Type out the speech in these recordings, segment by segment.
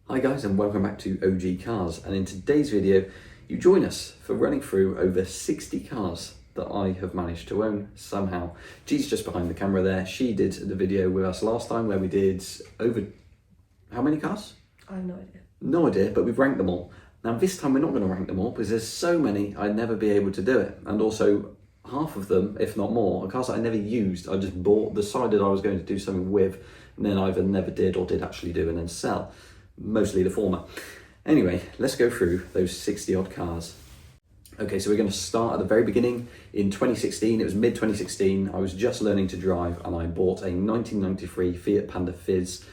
Hi guys, and welcome back to OG Cars, and in today's video you join us for running through over 60 cars that I have managed to own somehow. G's just behind the camera there. She did the video with us last time where we did over how many cars? I have no idea. No idea, but we've ranked them all. Now this time we're not going to rank them all because there's so many I'd never be able to do it, and also half of them, if not more, are cars that I never used. I just bought, decided I was going to do something with, and then either never did or did actually do and then sell. Mostly the former. Anyway, let's go through those 60 odd cars. Okay, so we're going to start at the very beginning. In 2016, it was mid 2016, I was just learning to drive and I bought a 1993 Fiat Panda Fizz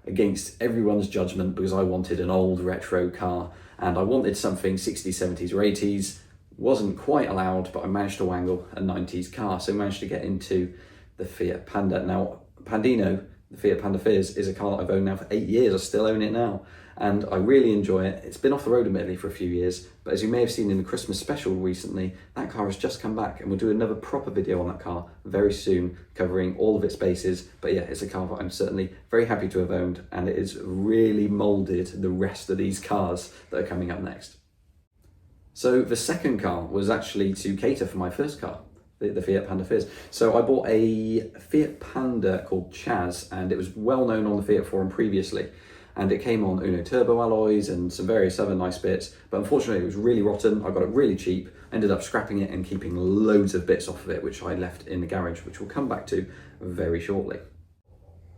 against everyone's judgment because I wanted an old retro car and I wanted something 60s, 70s or 80s. Wasn't quite allowed, but I managed to wangle a 90s car, so I managed to get into the Fiat Panda. Now, Pandino, the Fiat Panda Fizz, is a car that I've owned now for 8 years. I still own it now and I really enjoy it. It's been off the road admittedly for a few years, but as you may have seen in the Christmas special recently, that car has just come back and we'll do another proper video on that car very soon, covering all of its bases. But yeah, it's a car that I'm certainly very happy to have owned, and it has really moulded the rest of these cars that are coming up next. So the second car was actually to cater for my first car, the Fiat Panda Fizz. So I bought a Fiat Panda called Chaz, and it was well known on the Fiat forum previously, and it came on Uno turbo alloys and some various other nice bits, but unfortunately it was really rotten. I got it really cheap, ended up scrapping it and keeping loads of bits off of it, which I left in the garage, which we'll come back to very shortly.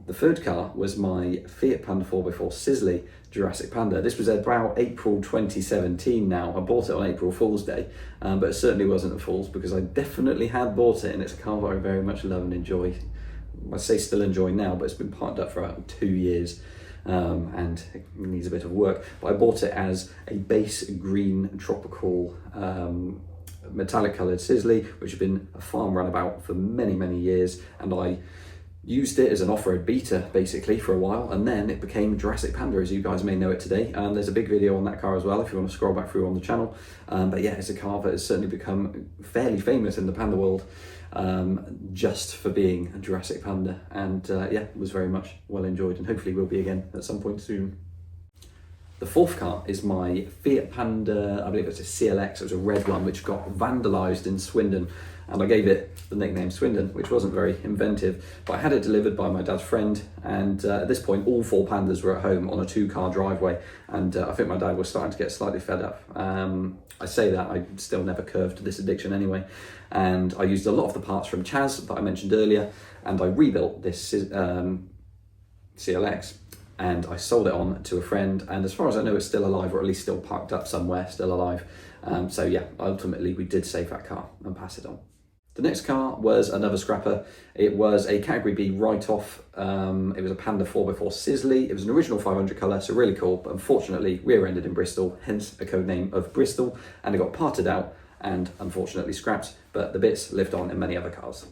The third car was my Fiat Panda 4x4 Sisley Jurassic Panda. This was about April 2017 now. I bought it on April Fool's Day, but it certainly wasn't a Fool's because I definitely had bought it, and it's a car that I very much love and enjoy. I say still enjoy now, but it's been parked up for about 2 years and it needs a bit of work. But I bought it as a base green tropical metallic coloured Sisley, which had been a farm runabout for many, many years, and I used it as an off-road beater basically for a while, and then it became Jurassic Panda, as you guys may know it today. There's a big video on that car as well if you want to scroll back through on the channel. But yeah, it's a car that has certainly become fairly famous in the Panda world just for being a Jurassic Panda, and yeah, was very much well enjoyed and hopefully will be again at some point soon. The fourth car is my Fiat Panda, I believe it's a CLX, it was a red one which got vandalised in Swindon, and I gave it the nickname Swindon, which wasn't very inventive, but I had it delivered by my dad's friend, and at this point all 4 Pandas were at home on a 2-car driveway, and I think my dad was starting to get slightly fed up. I say that, I still never curved this addiction anyway, and I used a lot of the parts from Chaz that I mentioned earlier, and I rebuilt this CLX. And I sold it on to a friend, and as far as I know it's still alive, or at least still parked up somewhere, still alive. So yeah, ultimately we did save that car and pass it on. The next car was another scrapper. It was a Category B write-off. It was a Panda 4x4 Sisley. It was an original 500 colour, so really cool, but unfortunately rear-ended in Bristol, hence a code name of Bristol, and it got parted out and unfortunately scrapped, but the bits lived on in many other cars.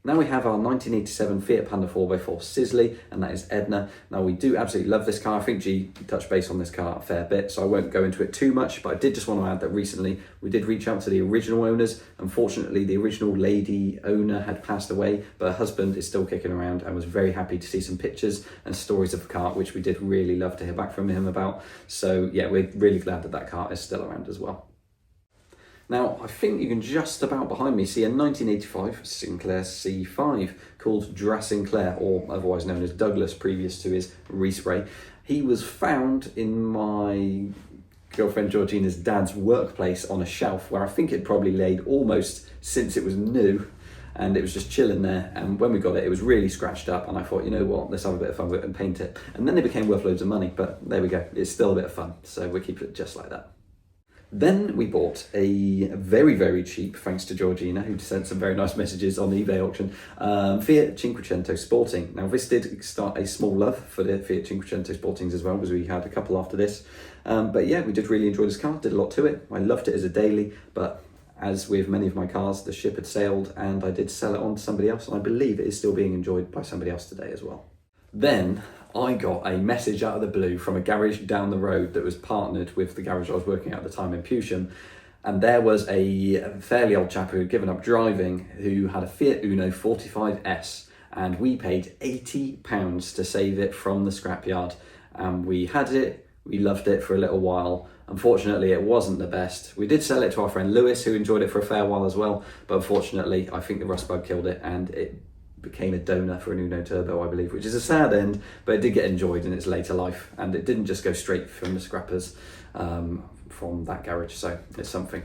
Now we have our 1987 Fiat Panda 4x4 Sisley, and that is Edna. Now we do absolutely love this car. I think G touched base on this car a fair bit, so I won't go into it too much, but I did just want to add that recently we did reach out to the original owners. Unfortunately, the original lady owner had passed away, but her husband is still kicking around and was very happy to see some pictures and stories of the car, which we did really love to hear back from him about. So yeah, we're really glad that that car is still around as well. Now, I think you can just about behind me see a 1985 Sinclair C5 called Sinclair, or otherwise known as Douglas, previous to his respray. He was found in my girlfriend Georgina's dad's workplace on a shelf where I think it probably laid almost since it was new, and it was just chilling there. And when we got it, it was really scratched up, and I thought, you know what, let's have a bit of fun with it and paint it. And then it became worth loads of money, but there we go, it's still a bit of fun, so we'll keep it just like that. Then we bought a very, very cheap, thanks to Georgina, who sent some very nice messages on the eBay auction, Fiat Cinquecento Sporting. Now this did start a small love for the Fiat Cinquecento Sportings as well, because we had a couple after this. But yeah, we did really enjoy this car, did a lot to it. I loved it as a daily, but as with many of my cars, the ship had sailed and I did sell it on to somebody else, and I believe it is still being enjoyed by somebody else today as well. Then I got a message out of the blue from a garage down the road that was partnered with the garage I was working at the time in Pewsham, and there was a fairly old chap who had given up driving who had a Fiat Uno 45S, and we paid £80 to save it from the scrapyard. and we had it. We loved it for a little while. Unfortunately, it wasn't the best. We did sell it to our friend Lewis, who enjoyed it for a fair while as well, but unfortunately, I think the rust bug killed it, and it became a donor for an Uno Turbo, I believe, which is a sad end, but it did get enjoyed in its later life, and it didn't just go straight from the scrappers from that garage, so it's something.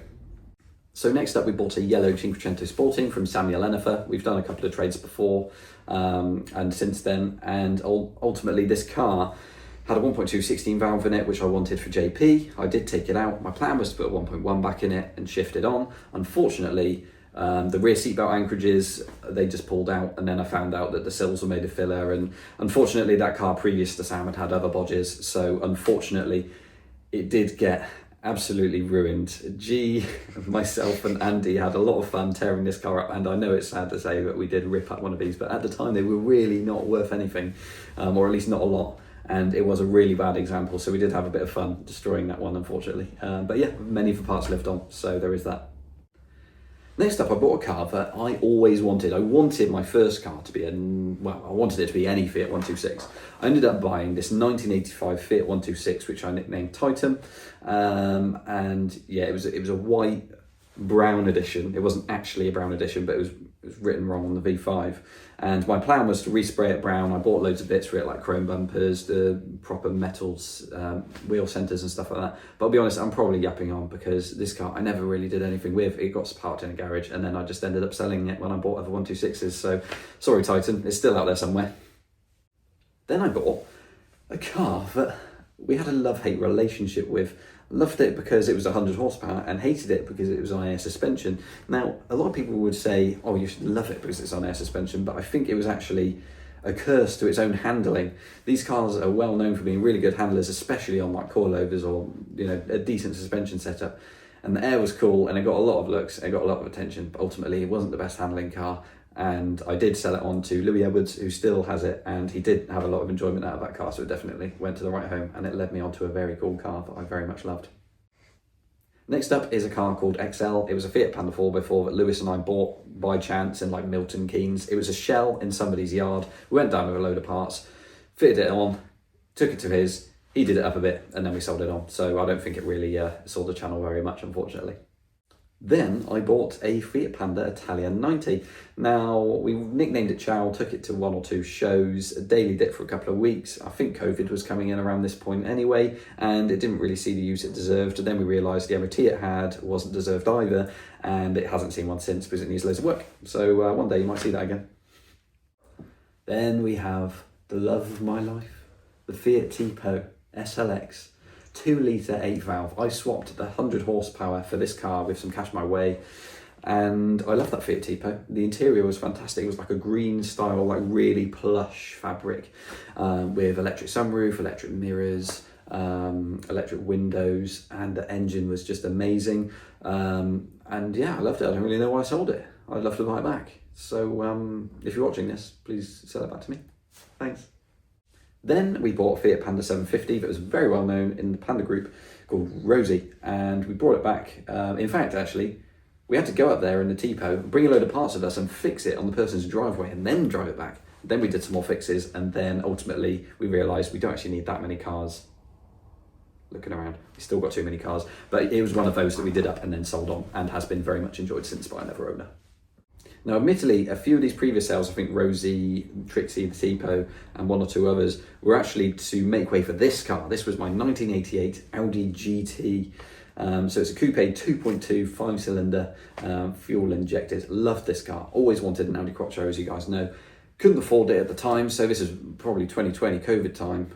So next up, we bought a yellow Cinquecento Sporting from Samuel Enifer. We've done a couple of trades before and since then, and ultimately this car had a 1.2 16 valve in it, which I wanted for JP. I did take it out. My plan was to put a 1.1 back in it and shift it on. Unfortunately, the rear seatbelt anchorages, they just pulled out, and then I found out that the sills were made of filler, and unfortunately that car previous to Sam had other bodges, so unfortunately it did get absolutely ruined. G, myself and Andy had a lot of fun tearing this car up, and I know it's sad to say that we did rip up one of these, but at the time they were really not worth anything, or at least not a lot. And it was a really bad example, so we did have a bit of fun destroying that one, unfortunately. But yeah, many of the parts lived on, so there is that. Next up, I bought a car that I always wanted. I wanted my first car to be I wanted it to be any Fiat 126. I ended up buying this 1985 Fiat 126, which I nicknamed Titan. And yeah, it was a white brown edition. It wasn't actually a brown edition, but it was written wrong on the V5. And my plan was to respray it brown. I bought loads of bits for it, like chrome bumpers, the proper metals, wheel centers and stuff like that. But I'll be honest, I'm probably yapping on, because this car I never really did anything with. It got parked in a garage, and then I just ended up selling it when I bought other 126s. So sorry, Titan, it's still out there somewhere. Then I bought a car that we had a love-hate relationship with. Loved it because it was 100 horsepower, and hated it because it was on air suspension. Now, a lot of people would say, oh, you should love it because it's on air suspension, but I think it was actually a curse to its own handling. These cars are well known for being really good handlers, especially on like coilovers or, you know, a decent suspension setup. And the air was cool, and it got a lot of looks, it got a lot of attention, but ultimately it wasn't the best handling car. And I did sell it on to Louis Edwards, who still has it, and he did have a lot of enjoyment out of that car, so it definitely went to the right home, and it led me on to a very cool car that I very much loved. Next up is a car called XL. It was a Fiat Panda 4x4 that Lewis and I bought by chance in like Milton Keynes. It was a shell in somebody's yard. We went down with a load of parts, fitted it on, took it to his, he did it up a bit, and then we sold it on. So I don't think it really saw the channel very much, unfortunately. Then I bought a Fiat Panda Italian 90. Now, we nicknamed it Chow, took it to one or two shows, daily did for a couple of weeks. I think COVID was coming in around this point anyway, and it didn't really see the use it deserved. And then we realised the MOT it had wasn't deserved either, and it hasn't seen one since because it needs loads of work. So one day you might see that again. Then we have the love of my life, the Fiat Tipo SLX. 2 litre 8 valve. I swapped the 100 horsepower for this car with some cash my way, and I love that Fiat Tipo. The interior was fantastic. It was like a green style, like really plush fabric, with electric sunroof, electric mirrors, electric windows, and the engine was just amazing. And yeah, I loved it. I don't really know why I sold it. I'd love to buy it back. So if you're watching this, please sell it back to me. Thanks. Then we bought a Fiat Panda 750 that was very well known in the Panda group, called Rosie, and we brought it back. In fact, actually, we had to go up there in the Tipo, bring a load of parts with us and fix it on the person's driveway and then drive it back. Then we did some more fixes, and then ultimately we realised we don't actually need that many cars. Looking around, we still got too many cars, but it was one of those that we did up and then sold on, and has been very much enjoyed since by another owner. Now, admittedly, a few of these previous sales, I think Rosie, Trixie, the Tipo, and one or two others, were actually to make way for this car. This was my 1988 Audi GT. So it's a coupe 2.2 5-cylinder, fuel injected. Loved this car. Always wanted an Audi Quattro, as you guys know. Couldn't afford it at the time, so this is probably 2020 COVID time.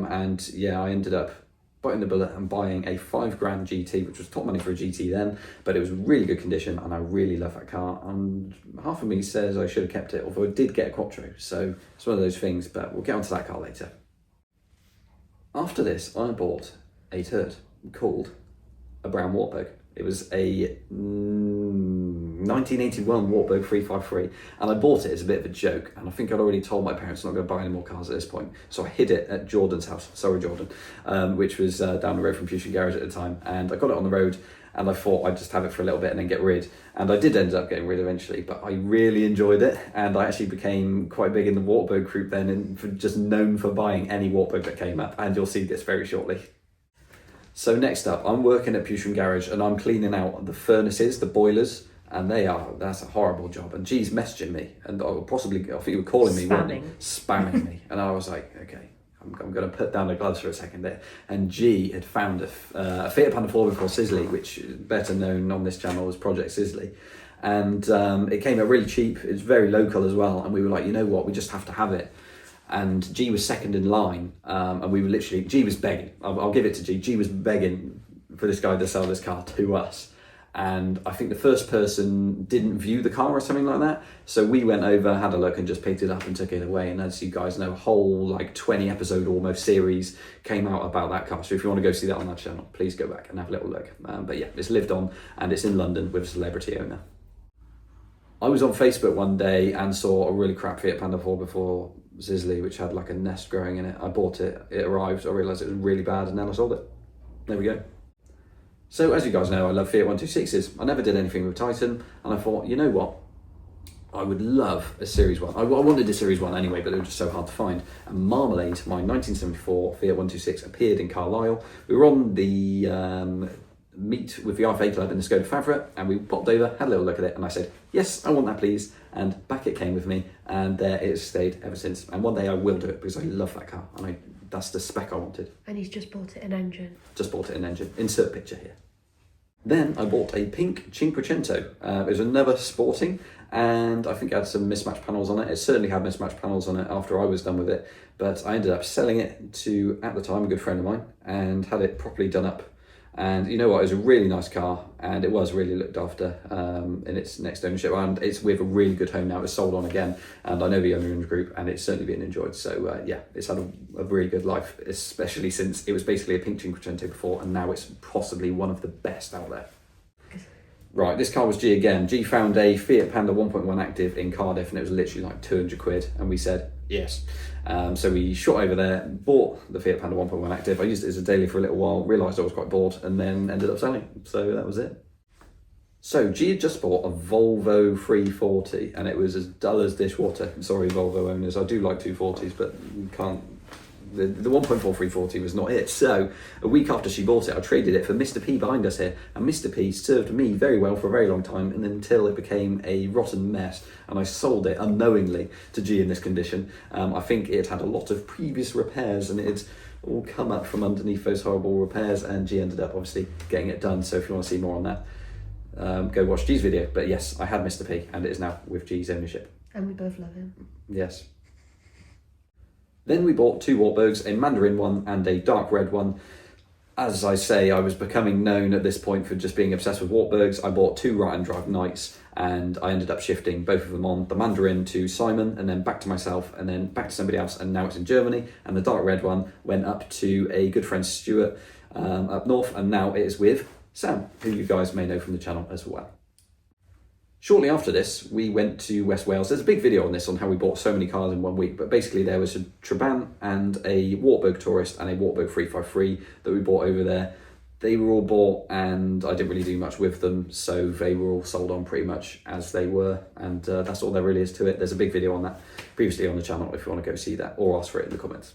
And yeah, I ended up biting the bullet and buying a $5,000 GT, which was top money for a GT then, but it was really good condition, and I really love that car. And half of me says I should have kept it, although I did get a Quattro, so it's one of those things, but we'll get onto that car later. After this, I bought a turd called a brown Wartburg. It was a 1981 Wartburg 353, and I bought it as a bit of a joke, and I think I'd already told my parents I'm not going to buy any more cars at this point, so I hid it at Jordan's house, sorry Jordan, which was down the road from Fusion Garage at the time, and I got it on the road, and I thought I'd just have it for a little bit and then get rid, and I did end up getting rid eventually, but I really enjoyed it, and I actually became quite big in the Wartburg group then, and just known for buying any Wartburg that came up, and you'll see this very shortly. So next up, I'm working at Fusion Garage and I'm cleaning out the furnaces, the boilers, and that's a horrible job. And G's messaging me, and I think you were calling me, weren't you? Spamming me. And I was like, okay, I'm going to put down the gloves for a second there. And G had found a Fiat Panda 4 called Sisley, which is better known on this channel as Project Sisley. And it came out really cheap, it's very local as well. And we were like, you know what, we just have to have it. And G was second in line, and we were literally, G was begging, I'll give it to G, G was begging for this guy to sell this car to us. And I think the first person didn't view the car or something like that. So we went over, had a look and just picked it up and took it away. And as you guys know, a whole like 20 episode almost series came out about that car. So if you want to go see that on that channel, please go back and have a little look. But yeah, it's lived on and it's in London with a celebrity owner. I was on Facebook one day and saw a really crap Fiat Panda 4 before Sisley, which had like a nest growing in it. I bought it, it arrived, I realised it was really bad, and then I sold it. There we go. So as you guys know, I love Fiat 126s. I never did anything with Titan, and I thought, you know what? I would love a Series 1. I wanted a Series 1 anyway, but it was just so hard to find. And Marmalade, my 1974 Fiat 126, appeared in Carlisle. We were on the meet with the RFA Club in the Skoda Favourite, and we popped over, had a little look at it, and I said, yes, I want that please, and back it came with me, and there it has stayed ever since. And one day I will do it because I love that car, and that's the spec I wanted. And he's just bought it in engine. Just bought it in engine. Insert picture here. Then I bought a pink Cinquecento. It was another sporting, and I think it had some mismatched panels on it. It certainly had mismatched panels on it after I was done with it, but I ended up selling it to, at the time, a good friend of mine, and had it properly done up. And you know what, it was a really nice car, and it was really looked after in its next ownership, and it's with a really good home now. It's sold on again, and I know the owner in the group, and it's certainly been enjoyed. So yeah, it's had a really good life, especially since it was basically a pink Cinquecento before, and now it's possibly one of the best out there. Right, this car was G again. G found a Fiat Panda 1.1 Active in Cardiff, and it was literally like 200 quid, and we said yes. So we shot over there, bought the Fiat Panda 1.1 Active. I used it as a daily for a little while, realised I was quite bored, and then ended up selling it. So that was it. So G had just bought a Volvo 340, and it was as dull as dishwater. Sorry, Volvo owners, I do like 240s, but you can't. The 1.4 340 was not it. So a week after she bought it, I traded it for Mr. P behind us here, and Mr. P served me very well for a very long time, and until it became a rotten mess, and I sold it unknowingly to G in this condition. I think it had a lot of previous repairs, and it had all come up from underneath those horrible repairs, and G ended up obviously getting it done. So if you want to see more on that, go watch G's video. But yes, I had Mr. P, and it is now with G's ownership. And we both love him. Yes. Then we bought two Wartburgs, a Mandarin one and a dark red one. As I say, I was becoming known at this point for just being obsessed with Wartburgs. I bought two right-hand drive Knights, and I ended up shifting both of them on. The Mandarin to Simon, and then back to myself, and then back to somebody else, and now it's in Germany. And the dark red one went up to a good friend Stuart up north, and now it is with Sam, who you guys may know from the channel as well. Shortly after this, we went to West Wales. There's a big video on this, on how we bought so many cars in 1 week, but basically there was a Trabant and a Wartburg Tourist and a Wartburg 353 that we bought over there. They were all bought, and I didn't really do much with them, so they were all sold on pretty much as they were, and that's all there really is to it. There's a big video on that previously on the channel if you want to go see that, or ask for it in the comments.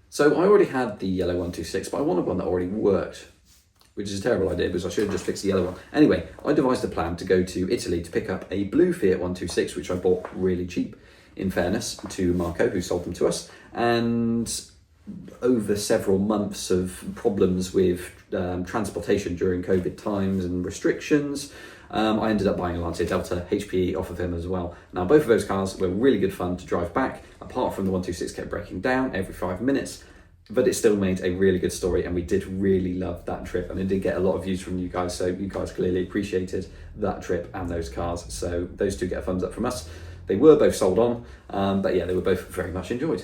So I already had the yellow 126, but I wanted one that already worked, which is a terrible idea because I should have just fixed the yellow one. Anyway, I devised a plan to go to Italy to pick up a blue Fiat 126, which I bought really cheap, in fairness to Marco, who sold them to us. And over several months of problems with transportation during COVID times and restrictions, I ended up buying a Lancia Delta HPE off of him as well. Now, both of those cars were really good fun to drive back, apart from the 126 kept breaking down every 5 minutes. But it still made a really good story, and we did really love that trip, and it did get a lot of views from you guys, so you guys clearly appreciated that trip and those cars, so those two get a thumbs up from us. They were both sold on, but yeah, they were both very much enjoyed.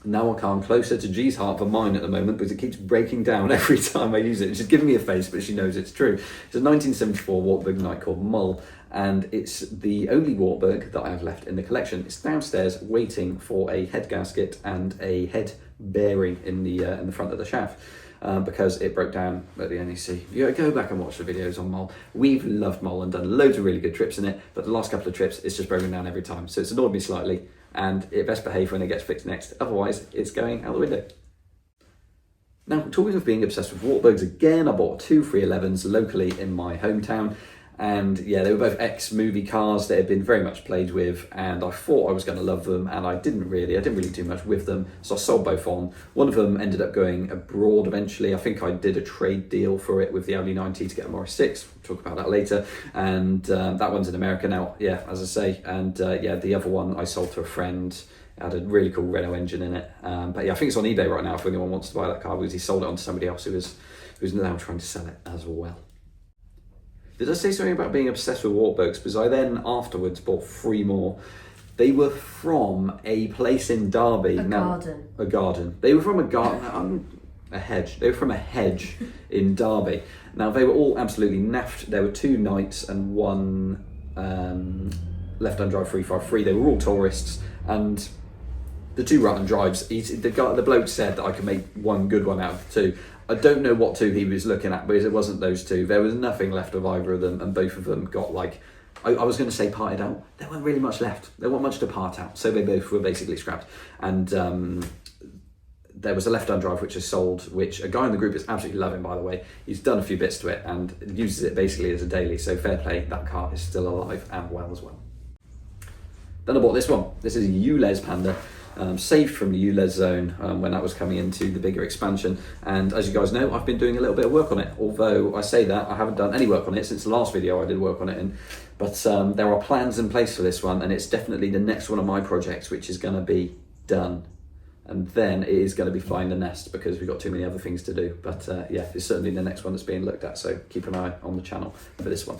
Now I come closer to G's heart than mine at the moment because it keeps breaking down every time I use it. She's giving me a face, but she knows it's true. It's a 1974 Wartburg Knight called Mull, and it's the only Wartburg that I have left in the collection. It's downstairs waiting for a head gasket and a head bearing in the front of the shaft. Because it broke down at the NEC. You go back and watch the videos on Mull. We've loved Mull and done loads of really good trips in it, but the last couple of trips, it's just broken down every time. So it's annoyed me slightly, and it best behave when it gets fixed next. Otherwise, it's going out the window. Now, talking of being obsessed with Wartburgs again, I bought 2 311s locally in my hometown. And yeah, they were both ex-movie cars that had been very much played with, and I thought I was going to love them, and I didn't really do much with them, so I sold both on. One of them ended up going abroad eventually. I think I did a trade deal for it with the Audi 90 to get a Morris 6, we'll talk about that later, and that one's in America now, yeah, as I say, and yeah, the other one I sold to a friend. It had a really cool Renault engine in it, but yeah, I think it's on eBay right now if anyone wants to buy that car, because he sold it on to somebody else who's now trying to sell it as well. Did I say something about being obsessed with Wartburgs? Because I then afterwards bought 3 more. They were from a place in Derby. A garden. They were from a garden. A hedge. They were from a hedge in Derby. Now, they were all absolutely naffed. There were 2 Knights and 1 left-hand drive 353. They were all tourists. And the 2 right-hand drives, the bloke said that I could make 1 good one out of the 2. I don't know what 2 he was looking at, because it wasn't those 2. There was nothing left of either of them, and both of them got like, I was going to say parted out. There wasn't really much left. There wasn't much to part out, so they both were basically scrapped. And there was a left-hand drive which is sold, which a guy in the group is absolutely loving, by the way. He's done a few bits to it and uses it basically as a daily, so fair play, that car is still alive and well as well. Then I bought this one. This is a ULEZ Panda. Saved from the ULEZ zone when that was coming into the bigger expansion, and as you guys know, I've been doing a little bit of work on it, although I say that I haven't done any work on it since the last video I did work on it in, but there are plans in place for this one, and it's definitely the next one of my projects which is going to be done, and then it is going to be flying the nest because we've got too many other things to do, but yeah, it's certainly the next one that's being looked at, so keep an eye on the channel for this one.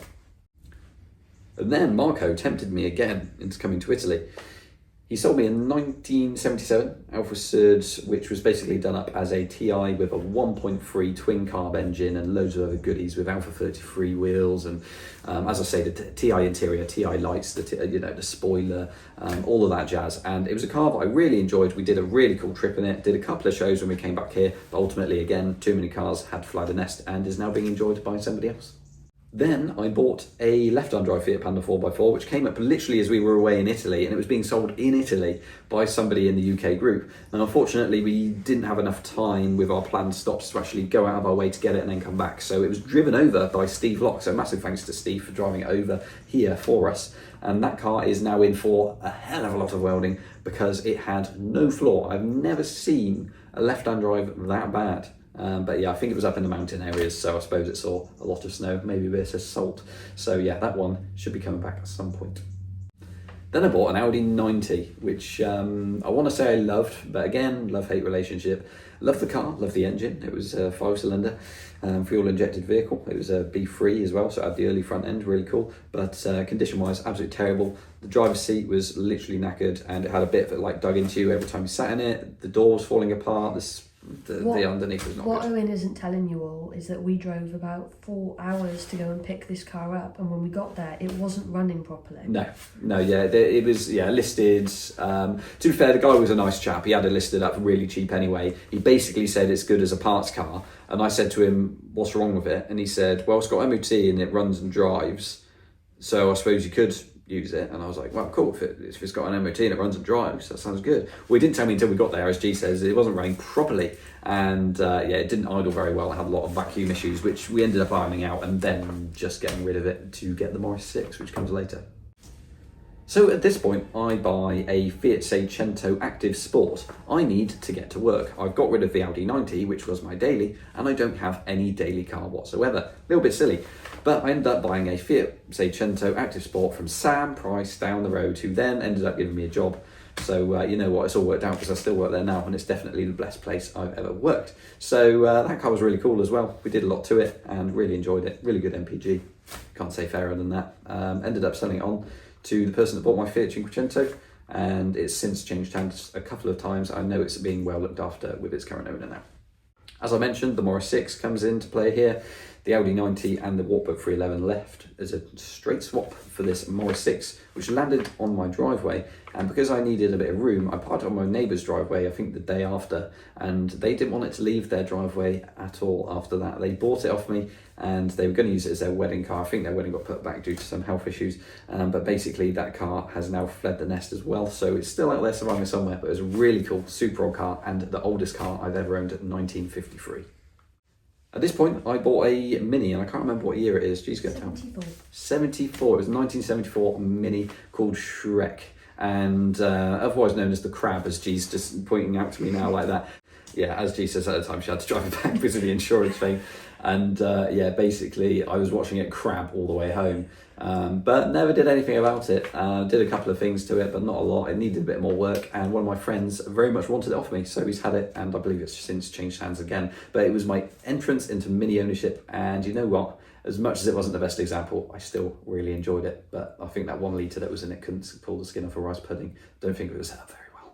And then Marco tempted me again into coming to Italy. He sold me a 1977 Alfa Surd, which was basically done up as a TI with a 1.3 twin carb engine and loads of other goodies with Alfa 33 wheels, and as I say, the TI interior, TI lights, the spoiler, all of that jazz. And it was a car that I really enjoyed. We did a really cool trip in it, did a couple of shows when we came back here, but ultimately, again, too many cars, had to fly the nest, and is now being enjoyed by somebody else. Then I bought a left-hand drive Fiat Panda 4x4, which came up literally as we were away in Italy, and it was being sold in Italy by somebody in the UK group. And unfortunately, we didn't have enough time with our planned stops to actually go out of our way to get it and then come back. So it was driven over by Steve Locke. So massive thanks to Steve for driving it over here for us. And that car is now in for a hell of a lot of welding because it had no flaw. I've never seen a left-hand drive that bad. But yeah, I think it was up in the mountain areas, so I suppose it saw a lot of snow, maybe a bit of salt. So yeah, that one should be coming back at some point. Then I bought an Audi 90, which I want to say I loved, but again, love-hate relationship. Loved the car, loved the engine. It was a 5-cylinder, fuel-injected vehicle. It was a B3 as well, so it had the early front end, really cool. But condition-wise, absolutely terrible. The driver's seat was literally knackered, and it had a bit of it like dug into you every time you sat in it. The door was falling apart. The underneath was not What good. Owen isn't telling you all is that we drove about 4 hours to go and pick this car up, and when we got there, it wasn't running properly. No, yeah, it was, listed. To be fair, the guy was a nice chap. He had it listed up really cheap anyway. He basically said it's good as a parts car, and I said to him, what's wrong with it? And he said, well, it's got MOT and it runs and drives, so I suppose you could use it. And I was like, well, cool, if it's got an MOT and it runs and drives, that sounds good. Well, he didn't tell me until we got there, as G says, it wasn't running properly, and it didn't idle very well. It had a lot of vacuum issues, which we ended up ironing out and then just getting rid of it to get the Morris 6, which comes later. So at this point, I buy a Fiat Seicento Active Sport. I need to get to work. I've got rid of the Audi 90, which was my daily, and I don't have any daily car whatsoever. A little bit silly. But I ended up buying a Fiat Seicento Active Sport from Sam Price down the road, who then ended up giving me a job. So you know what, it's all worked out because I still work there now, and it's definitely the best place I've ever worked. So that car was really cool as well. We did a lot to it and really enjoyed it. Really good MPG. Can't say fairer than that. Ended up selling it on to the person that bought my Fiat Cinquecento, and it's since changed hands a couple of times. I know it's being well looked after with its current owner now. As I mentioned, the Morris 6 comes into play here. The Audi 90 and the Wartburg 311 left as a straight swap for this Morris 6, which landed on my driveway. And because I needed a bit of room, I parked it on my neighbour's driveway, I think the day after, and they didn't want it to leave their driveway at all after that. They bought it off me, and they were going to use it as their wedding car. I think their wedding got put back due to some health issues, but basically that car has now fled the nest as well, so it's still out there surviving somewhere. But it was a really cool, super old car, and the oldest car I've ever owned at 1953. At this point, I bought a Mini, and I can't remember what year it is. Geez, go tell me. 74. It was a 1974 Mini called Shrek, and otherwise known as the Crab, as G's just pointing out to me now like that. Yeah, as G says at the time, she had to drive it back because of the insurance thing. And yeah, basically, I was watching it crab all the way home, but never did anything about it. Did a couple of things to it, but not a lot. It needed a bit more work, and one of my friends very much wanted it off me, so he's had it, and I believe it's since changed hands again. But it was my entrance into Mini ownership, and you know what? As much as it wasn't the best example, I still really enjoyed it. But I think that 1 litre that was in it couldn't pull the skin off a rice pudding. Don't think it was set up very well.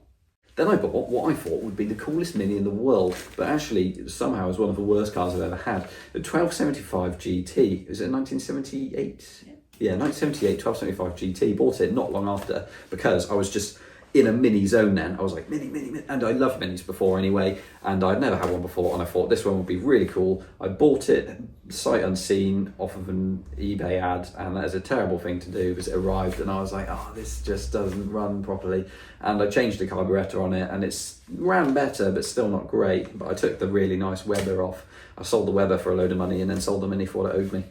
Then I bought what I thought would be the coolest Mini in the world, but actually somehow was one of the worst cars I've ever had. The 1275 GT. Was it 1978? Yeah, 1978 1275 GT. Bought it not long after because I was just in a Mini zone then. I was like, Mini. And I loved Minis before anyway, and I'd never had one before, and I thought this one would be really cool. I bought it sight unseen off of an eBay ad, and that is a terrible thing to do because it arrived and I was like, oh, this just doesn't run properly. And I changed the carburetor on it, and it's ran better, but still not great. But I took the really nice Weber off. I sold the Weber for a load of money and then sold the Mini for what it owed me,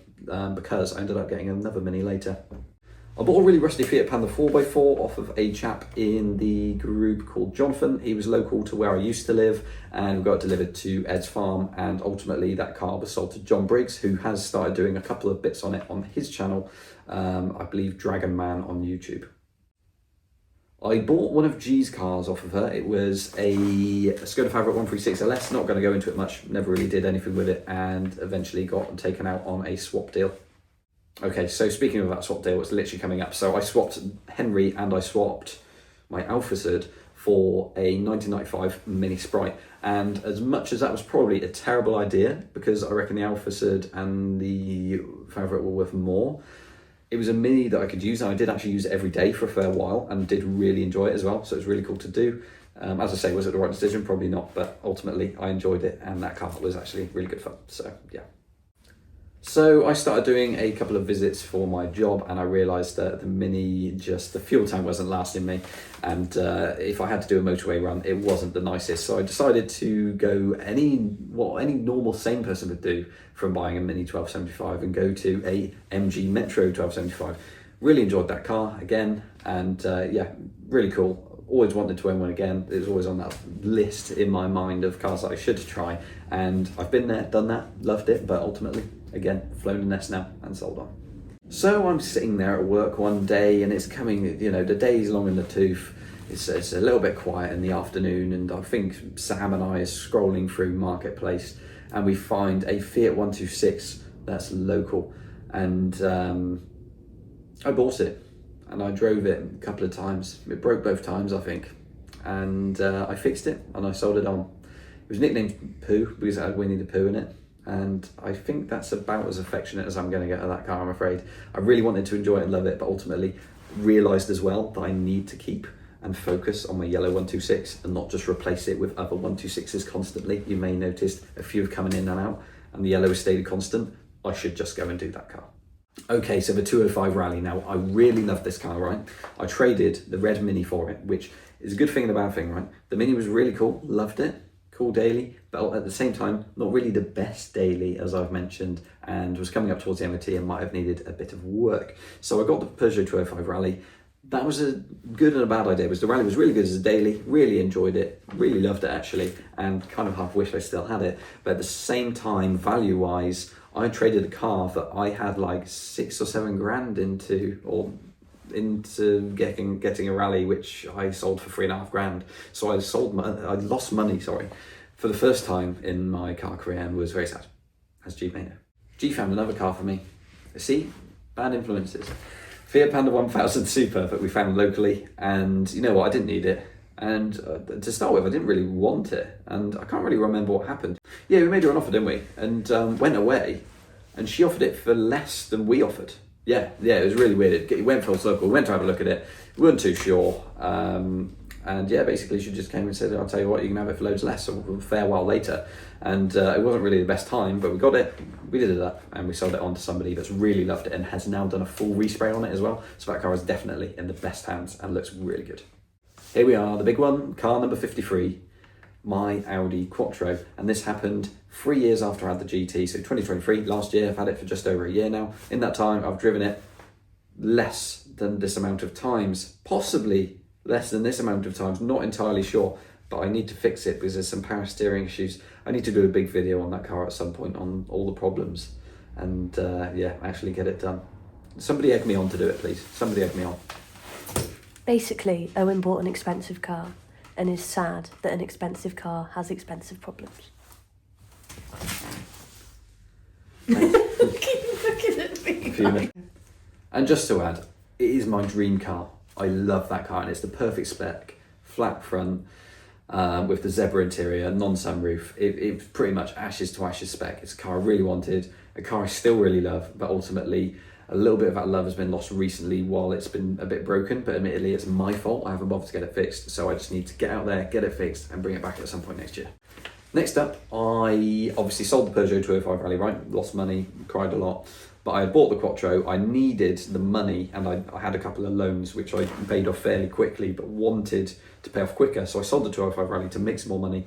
because I ended up getting another Mini later. I bought a really rusty Fiat Panda 4x4 off of a chap in the group called Jonathan. He was local to where I used to live, and we got it delivered to Ed's farm, and ultimately that car was sold to John Briggs, who has started doing a couple of bits on it on his channel, I believe Dragon Man on YouTube. I bought one of G's cars off of her. It was a Skoda Favourite 136 LS, not going to go into it much, never really did anything with it, and eventually got taken out on a swap deal. Okay, so speaking of that swap deal, it's literally coming up. So I swapped Henry and I swapped my Alphazard for a 1995 Mini Sprite. And as much as that was probably a terrible idea, because I reckon the Alphazard and the Favourite were worth more, it was a Mini that I could use, and I did actually use it every day for a fair while and did really enjoy it as well. So it was really cool to do. As I say, was it the right decision? Probably not, but ultimately I enjoyed it, and that car was actually really good fun. So yeah. So I started doing a couple of visits for my job, and I realised that the Mini, just the fuel tank wasn't lasting me, and if I had to do a motorway run, it wasn't the nicest. So I decided to go what any normal sane person would do from buying a Mini 1275 and go to a MG Metro 1275. Really enjoyed that car again, and yeah, really cool. Always wanted to own one again. It was always on that list in my mind of cars that I should try, and I've been there, done that, loved it, but ultimately, again, flown the nest now and sold on. So I'm sitting there at work one day, and it's coming, you know, the day's long in the tooth. It's a little bit quiet in the afternoon, and I think Sam and I are scrolling through Marketplace, and we find a Fiat 126 that's local, and I bought it. And I drove it a couple of times. It broke both times, I think. And I fixed it and I sold it on. It was nicknamed Pooh because it had Winnie the Pooh in it. And I think that's about as affectionate as I'm going to get at that car, I'm afraid. I really wanted to enjoy it and love it, but ultimately realised as well that I need to keep and focus on my yellow 126 and not just replace it with other 126s constantly. You may notice a few have coming in and out, and the yellow has stayed constant. I should just go and do that car. Okay, so the 205 Rally. Now, I really love this car, right? I traded the red Mini for it, which is a good thing and a bad thing, right? The Mini was really cool, loved it, cool daily, but at the same time, not really the best daily, as I've mentioned, and was coming up towards the MOT and might have needed a bit of work. So I got the Peugeot 205 Rally. That was a good and a bad idea, because the Rally was really good as a daily, really enjoyed it, really loved it actually, and kind of half wish I still had it. But at the same time, value-wise, I traded a car that I had like 6 or 7 grand into getting a Rally, which I sold for 3.5 grand. So I lost money, for the first time in my car career, and was very sad, as G may know. G found another car for me. See, bad influences. Fiat Panda 1000 Super that we found locally, and you know what, I didn't need it. And to start with, I didn't really want it, and I can't really remember what happened. Yeah, we made her an offer, didn't we? And went away, and she offered it for less than we offered. Yeah, it was really weird. It went full circle. We went to have a look at it. We weren't too sure. And yeah, basically she just came and said, I'll tell you what, you can have it for loads less, or a fair while later. And it wasn't really the best time, but we got it, we did it up, and we sold it on to somebody that's really loved it and has now done a full respray on it as well. So that car is definitely in the best hands and looks really good. Here we are, the big one, car number 53, my Audi Quattro. And this happened 3 years after I had the GT, so 2023, last year. I've had it for just over a year now. In that time, I've driven it less than this amount of times, possibly less than this amount of times, not entirely sure, but I need to fix it because there's some power steering issues. I need to do a big video on that car at some point on all the problems and yeah, actually get it done. Somebody egg me on to do it, please. Somebody egg me on. Basically, Owen bought an expensive car and is sad that an expensive car has expensive problems. Keep looking at me. And just to add, it is my dream car. I love that car, and it's the perfect spec, flat front, with the zebra interior, non-sunroof. It's pretty much ashes to ashes spec. It's a car I really wanted, a car I still really love, but ultimately a little bit of that love has been lost recently while it's been a bit broken, but admittedly it's my fault. I haven't bothered to get it fixed, so I just need to get out there, get it fixed, and bring it back at some point next year. Next up, I obviously sold the Peugeot 205 Rally, right? Lost money, cried a lot. But I had bought the Quattro, I needed the money, and I had a couple of loans which I paid off fairly quickly, but wanted to pay off quicker. So I sold the 205 Rally to make some more money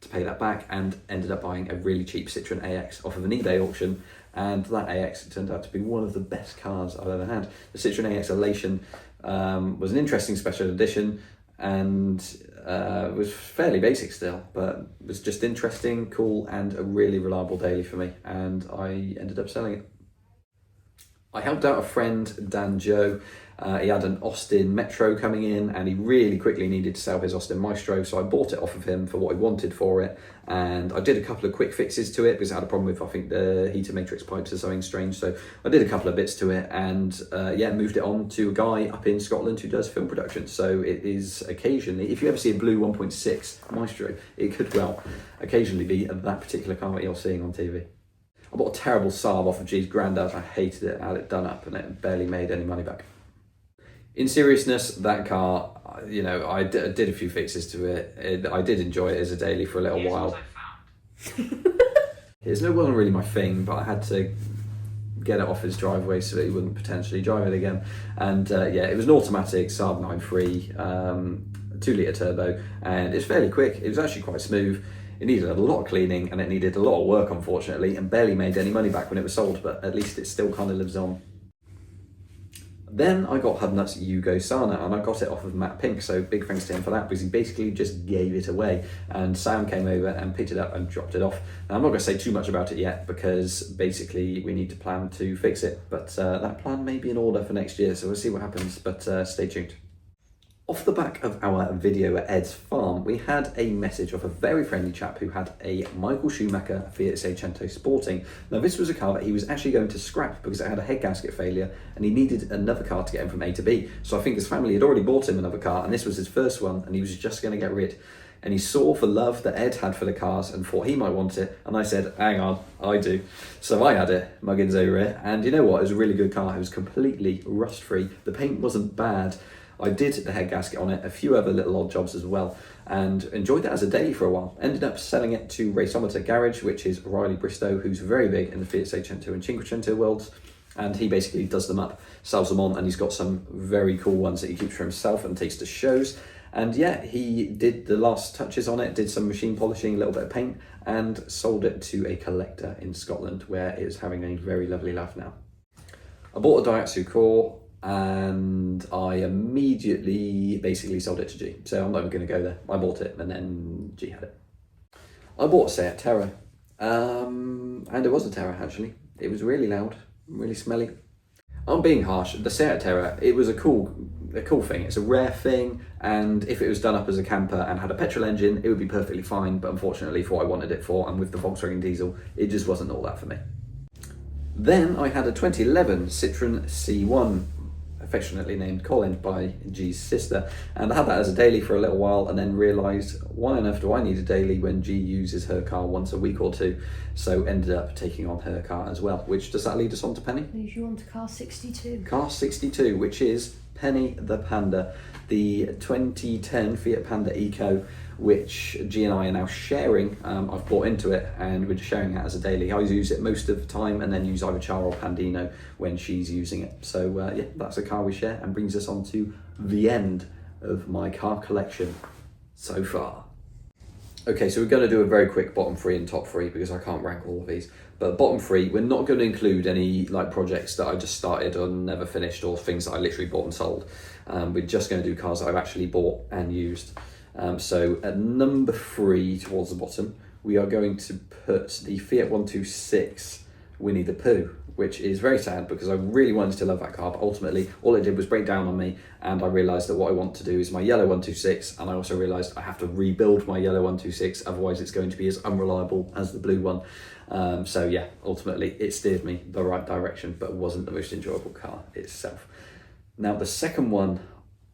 to pay that back, and ended up buying a really cheap Citroen AX off of an eBay auction. And that AX turned out to be one of the best cars I've ever had. The Citroen AX Elation was an interesting special edition, and was fairly basic still, but was just interesting, cool, and a really reliable daily for me. And I ended up selling it. I helped out a friend, Dan Joe. He had an Austin Metro coming in, and he really quickly needed to sell his Austin Maestro, so I bought it off of him for what he wanted for it. And I did a couple of quick fixes to it because it had a problem with, I think, the heater matrix pipes or something strange. So I did a couple of bits to it, and yeah, moved it on to a guy up in Scotland who does film production. So it is occasionally, if you ever see a blue 1.6 Maestro, it could well occasionally be that particular car that you're seeing on TV. I bought a terrible Saab off of G's granddad. I hated it, I had it done up, and it barely made any money back. In seriousness, that car, you know, I did a few fixes to it. I did enjoy it as a daily for a little while. It wasn't really my thing, but I had to get it off his driveway so that he wouldn't potentially drive it again. And yeah, it was an automatic Saab 9.3, 2-litre turbo, and it's fairly quick. It was actually quite smooth. It needed a lot of cleaning, and it needed a lot of work, unfortunately, and barely made any money back when it was sold, but at least it still kind of lives on. Then I got Hudnut's Yugo Sana, and I got it off of Matt Pink, so big thanks to him for that, because he basically just gave it away, and Sam came over and picked it up and dropped it off. Now, I'm not going to say too much about it yet, because basically we need to plan to fix it, but that plan may be in order for next year, so we'll see what happens, but stay tuned. Off the back of our video at Ed's farm, we had a message of a very friendly chap who had a Michael Schumacher Fiat Seicento Sporting. Now, this was a car that he was actually going to scrap because it had a head gasket failure, and he needed another car to get him from A to B. So I think his family had already bought him another car, and this was his first one, and he was just going to get rid. And he saw the love that Ed had for the cars and thought he might want it, and I said, hang on, I do. So I had it, muggins over it, and you know what, it was a really good car. It was completely rust-free. The paint wasn't bad. I did the head gasket on it, a few other little odd jobs as well, and enjoyed that as a daily for a while. Ended up selling it to Raceometer Garage, which is Riley Bristow, who's very big in the Fiat Seicento and Cinquecento worlds, and he basically does them up, sells them on, and he's got some very cool ones that he keeps for himself and takes to shows. And yeah, he did the last touches on it, did some machine polishing, a little bit of paint, and sold it to a collector in Scotland, where it is having a very lovely life now. I bought a Daihatsu Core, and I immediately basically sold it to G. So I'm not even going to go there. I bought it, and then G had it. I bought a Seat Terra, and it was a Terra actually. It was really loud, really smelly. I'm being harsh. The Seat Terra, it was a cool thing. It's a rare thing, and if it was done up as a camper and had a petrol engine, it would be perfectly fine. But unfortunately, for what I wanted it for, and with the Volkswagen diesel, it just wasn't all that for me. Then I had a 2011 Citroen C1. affectionately named Colin by G's sister, and I had that as a daily for a little while, and then realised, why on earth do I need a daily when G uses her car once a week or two? So ended up taking on her car as well. Which, does that lead us on to Penny? Leads you on to car 62. Car 62, which is Penny the Panda, the 2010 Fiat Panda Eco, which G and I are now sharing. I've bought into it and we're just sharing it as a daily. I use it most of the time and then use either Char or Pandino when she's using it. So yeah, that's a car we share, and brings us on to the end of my car collection so far. Okay, so we're going to do a very quick bottom three and top three because I can't rank all of these. But bottom three, we're not going to include any like projects that I just started or never finished, or things that I literally bought and sold. We're just going to do cars that I've actually bought and used. So at number 3 towards the bottom, we are going to put the Fiat 126 Winnie the Pooh, which is very sad because I really wanted to love that car, but ultimately all it did was break down on me, and I realised that what I want to do is my yellow 126, and I also realised I have to rebuild my yellow 126, otherwise it's going to be as unreliable as the blue one. So yeah, ultimately it steered me the right direction, but wasn't the most enjoyable car itself. Now the second one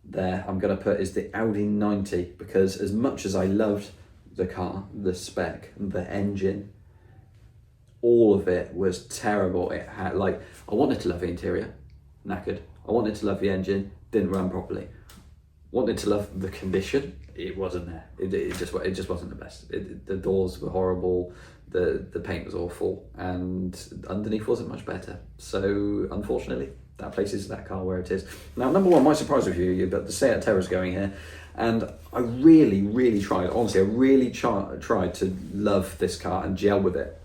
there I'm going to put is the Audi 90, because as much as I loved the car, the spec, the engine, all of it was terrible. It had, like, I wanted to love the interior, knackered. I wanted to love the engine, didn't run properly. Wanted to love the condition, it wasn't there. It just wasn't the best. The doors were horrible, the paint was awful, and underneath wasn't much better. So unfortunately, that places that car where it is. Now, number one might surprise a few of you, but the Seat Terra's going here. And I really tried, honestly, I really tried to love this car and gel with it.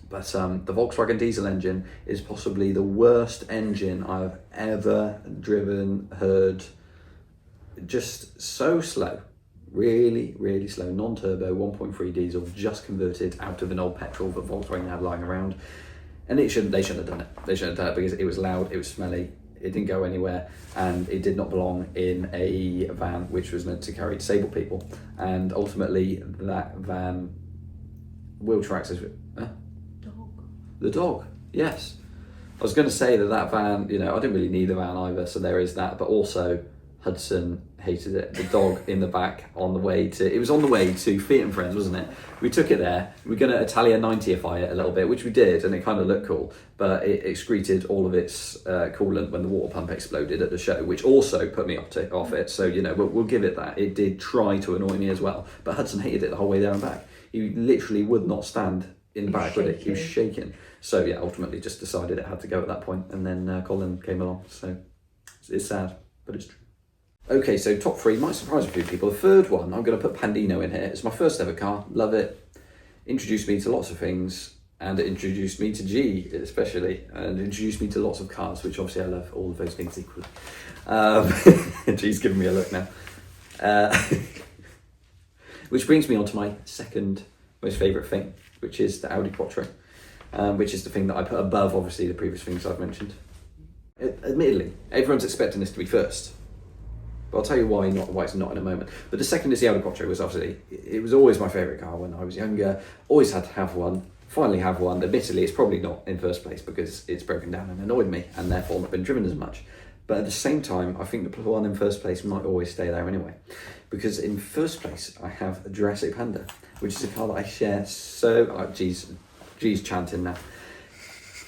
But the Volkswagen diesel engine is possibly the worst engine I've ever driven, heard. Just so slow, really slow. Non-turbo, 1.3 diesel, just converted out of an old petrol that Volkswagen had lying around. And they shouldn't have done it. They shouldn't have done it because it was loud, it was smelly, it didn't go anywhere, and it did not belong in a van which was meant to carry disabled people. And ultimately, that van, wheel tracks is... The dog, yes. I was going to say that van, you know, I didn't really need the van either, so there is that, but also Hudson hated it. The dog in the back on the way to, it was on the way to Fiat and Friends, wasn't it? We took it there, we were going to Italia 90ify it a little bit, which we did, and it kind of looked cool, but it excreted all of its coolant when the water pump exploded at the show, which also put me off it, so, you know, we'll give it that. It did try to annoy me as well, but Hudson hated it the whole way there and back. He literally would not stand in the back with it. He was shaking. So yeah, ultimately just decided it had to go at that point, and then Colin came along. So it's sad, but it's true. Okay, so top 3 might surprise a few people. The third one, I'm going to put Pandino in here. It's my first ever car, love it. Introduced me to lots of things, and it introduced me to G especially, and introduced me to lots of cars, which obviously I love all of those things equally. G's giving me a look now. Which brings me on to my second most favourite thing, which is the Audi Quattro, which is the thing that I put above, obviously, the previous things I've mentioned. Admittedly, everyone's expecting this to be first, but I'll tell you why it's not in a moment. But the second is the Audi Quattro. It was always my favourite car when I was younger, always had to have one, finally have one. Admittedly, it's probably not in first place because it's broken down and annoyed me, and therefore not been driven as much. But at the same time, I think the one in first place might always stay there anyway. Because in first place, I have a Jurassic Panda, which is a car that I share so... Oh, G's chanting now.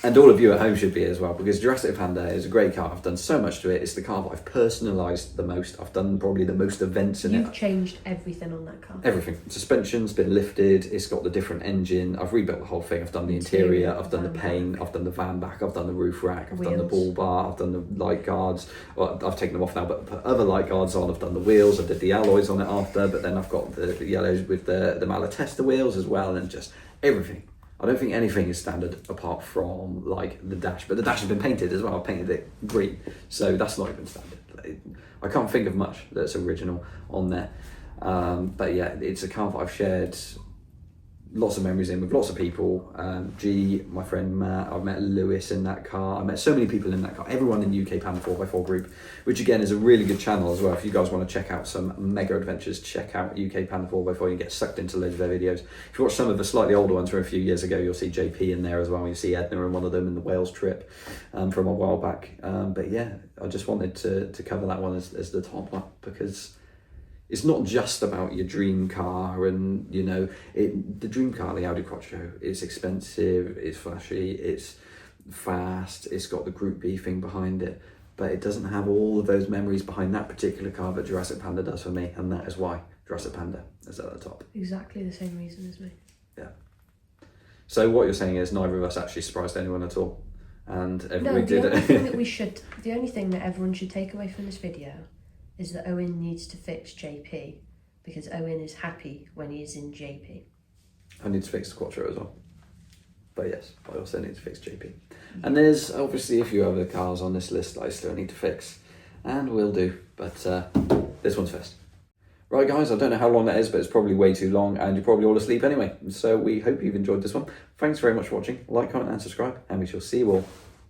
And all of you at home should be as well, because Jurassic Panda is a great car. I've done so much to it. It's the car that I've personalised the most. I've done probably the most events in it. You've changed everything on that car. Everything. Suspension's been lifted. It's got the different engine. I've rebuilt the whole thing. I've done the interior. I've done the paint. I've done the van back. I've done the roof rack. I've done the ball bar. I've done the light guards. Well, I've taken them off now, but put other light guards on. I've done the wheels. I did the alloys on it after, but then I've got the yellows with the Malatesta wheels as well, and just everything. I don't think anything is standard apart from like the dash, but the dash has been painted as well. I painted it green, so that's not even standard. I can't think of much that's original on there. But yeah, it's a car that I've shared lots of memories in with lots of people. G, my friend Matt, I've met Lewis in that car. I met so many people in that car, everyone in UK Panda 4x4 group, which again is a really good channel as well. If you guys want to check out some mega adventures, check out UK Panda 4x4. You get sucked into loads of their videos. If you watch some of the slightly older ones from a few years ago, you'll see JP in there as well. You see Edna in one of them in the Wales trip from a while back. But yeah, I just wanted to cover that one as the top one, because it's not just about your dream car, and you know, the dream car, the Audi Quattro, it's expensive, it's flashy, it's fast, it's got the Group B thing behind it, but it doesn't have all of those memories behind that particular car that Jurassic Panda does for me, and that is why Jurassic Panda is at the top. Exactly the same reason as me. Yeah. So what you're saying is neither of us actually surprised anyone at all, and everybody did it. The only thing that everyone should take away from this video is that Owen needs to fix JP, because Owen is happy when he is in JP. I need to fix the Quattro as well. But yes, I also need to fix JP. And there's obviously a few other cars on this list that I still need to fix, and will do, but this one's first. Right guys, I don't know how long that is, but it's probably way too long, and you're probably all asleep anyway. So we hope you've enjoyed this one. Thanks very much for watching. Like, comment and subscribe, and we shall see you all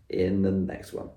in the next one.